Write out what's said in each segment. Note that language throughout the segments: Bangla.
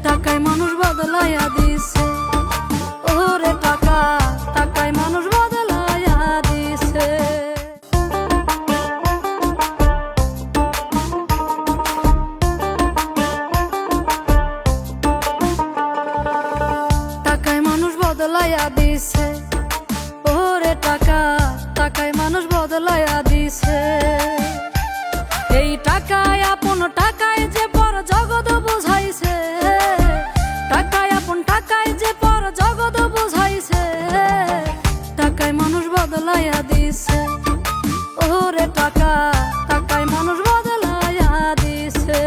টাকায় মানুষ বদলাইয়া দিছে। ওরে টাকা, টাকায় মানুষ বদলাইয়া দিছে। টাকায় মানুষ বদলাইয়া দিছে। ওরে টাকা, টাকায় মানুষ বদলাইয়া দিছে। এই টাকায় আপন টাকায় যে পর জগৎ বুঝাইছে। টাকায় আপন টাকায় যে পর জগৎ বুঝাইছে। টাকায় মানুষ বদলাইয়া দিছে। ওরে টাকা, টাকায় মানুষ বদলাইয়া দিছে।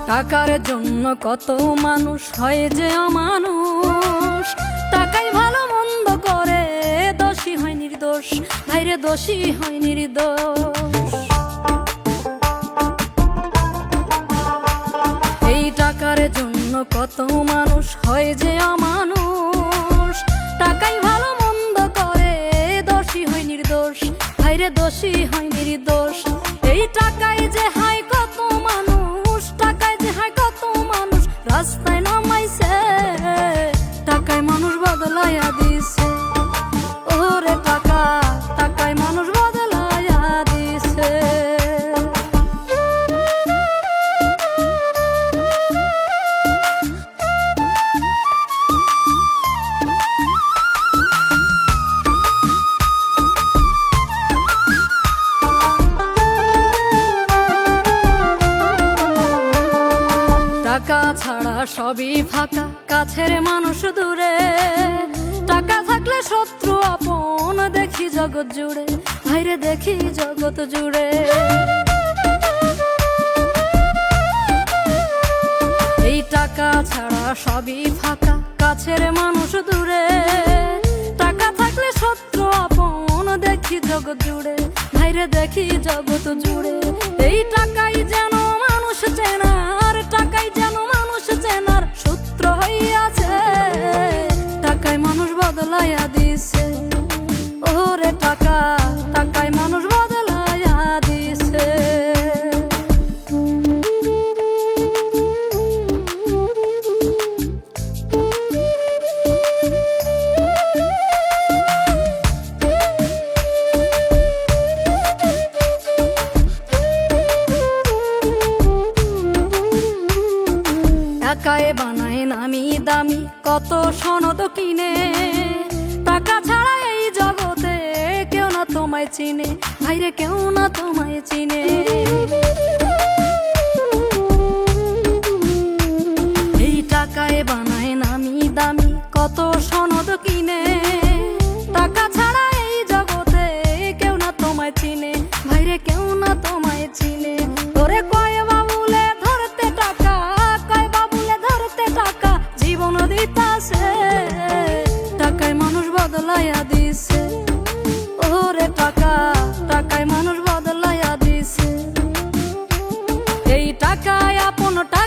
টাকার জন্য কত মানুষ হয় যে অমানুষ। টাকাই ভালো মন্দ করে, দোষী হয় নির্দোষ। ভাইরে দোষী হয় নির্দোষ। এই টাকার জন্য কত মানুষ হয় যে অমানুষ। টাকাই ভালো মন্দ করে, দোষী হয় নির্দোষ। ভাইরে দোষী হয় নির্দোষ। এই টাকায় যে হায় কত মানুষ, টাকায় যে হায় কত মানুষ রাস্তায় নামাইছে। টাকায় মানুষ বদলাইয়া দিছে। ওরে টাকা, টাকায় মানুষ বদলাইয়া দিছে। টাকা ছাড়া সবই ফাঁকা, কাছের মানুষ দূরে। টাকা থাকলে শত্রু আপন, দেখি জগৎ জুড়ে। ভাইরে দেখি জগৎ জুড়ে। এই টাকা ছাড়া সবই ফাঁকা, কাছের মানুষ দূরে। টাকা থাকলে শত্রু আপন, দেখি জগৎ জুড়ে। ভাইরে দেখি জগৎ জুড়ে। এই টাকাই যেন মানুষ চেনার, টাকাই যেন মানুষ চেনার সূত্র হইয়াছে। টাকায় মানুষ বদলাইয়া দিছে। ওরে টাকা, টাকায় মানুষ বদলাইয়া দিছে। টাকায় বানায় নামি দামি কত সনদ কিনে। টাকা ছাড়া এই জগতে কেউ না তোমায় চিনে। ভাইরে কেউ না তোমায় চিনে। এই টাকায় বানায় নামি দামি কত সনদ কিনে। টাকা ছাড়া এই জগতে কেউ না তোমায় চিনে। ভাইরে কেউ না তোমায় চিনে। তোরে কয় বাবুলে ধরতে টাকা, কয় বাবুলে ধরতে টাকা জীবন দিতাছে। টাকায় মানুষ বদলাইয়া দিছে। ওরে টাকা, টাকায় মানুষ বদলাইয়া দিছে। এই টাকায় আপন টাকা